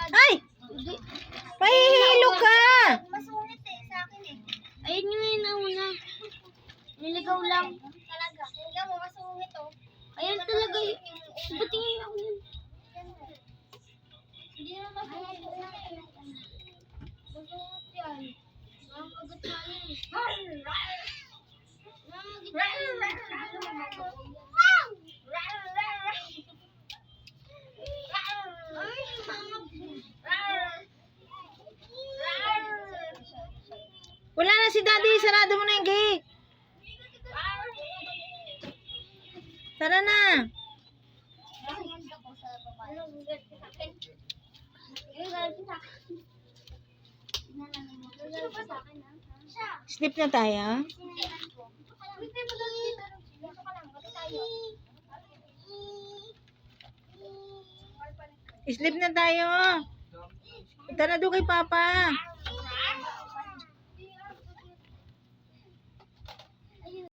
Ay! Pahihilo ka! Masungit eh, sa akin eh. Ayun yung nauna. Niligaw lang. Talaga. Tingnan mo, masungit oh. Ayun talaga yun. Ba't tingin ako yun? Hindi naman masungit. Masungit yan. Makagat na yun. Wala na si daddy. Sarado mo na yung gate. Tara na. Sleep na tayo. Sleep na tayo. Tara doon kay Papa.